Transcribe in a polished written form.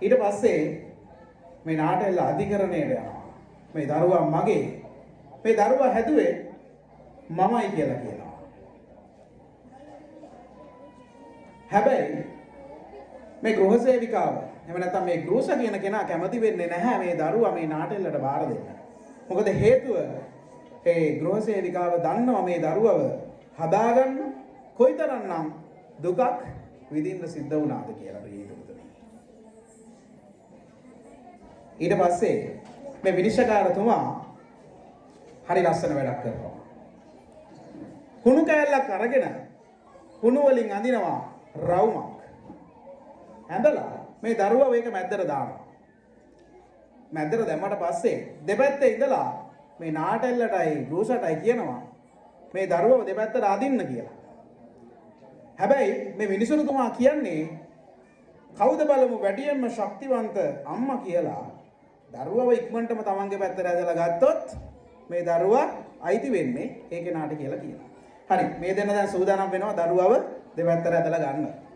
ඊට පස්සේ මේ නාටෙල්ල අධිකරණයට යනවා. මේ දරුවා මගේ. මේ දරුවා හැදුවේ මමයි කියලා කියනවා. හැබැයි මේ ගෘහසේවිකාව එහෙම නැත්නම් මේ ගෘහස කියන කෙනා කැමති වෙන්නේ නැහැ මේ දරුවා මේ නාටෙල්ලට බාර දෙන්න. මොකද හේතුව ඒ ගෘහසේවිකාව දන්නවා මේ දරුවව හදාගන්න කොයිතරම්නම් දුකක් විඳින්න සිද්ධ වුණාද කියලා ප්‍රියතුතුනි. ඊට පස්සේ මේ විනිශ්චයකාරතුමා හරි ලස්සන වැඩක් කරනවා. කුණු කෑල්ලක් අරගෙන කුණු වලින් අඳිනවා රවුමක්. ඇඳලා මේ දරුවා මේක මැද්දට දානවා. මැද්දට දැම්මට පස්සේ දෙපැත්තේ ඉඳලා මේ නාටෙල්ලටයි ගෘහසටයි කියනවා මේ දරුවව දෙපැත්තට අදින්න කියලා. හැබැයි මේ විනිසුරුතුමා කියන්නේ කවුද බලමු වැඩියෙන්ම ශක්තිවන්ත අම්මා කියලා දරුවව ඉක්මනටම තමන්ගේ පැත්තට ඇදලා ගත්තොත් මේ දරුවා අයිති වෙන්නේ ඒ කෙනාට කියලා කියනවා. හරි මේ දෙන්න දැන් සූදානම් වෙනවා දරුවව දෙපැත්තට ඇදලා ගන්න.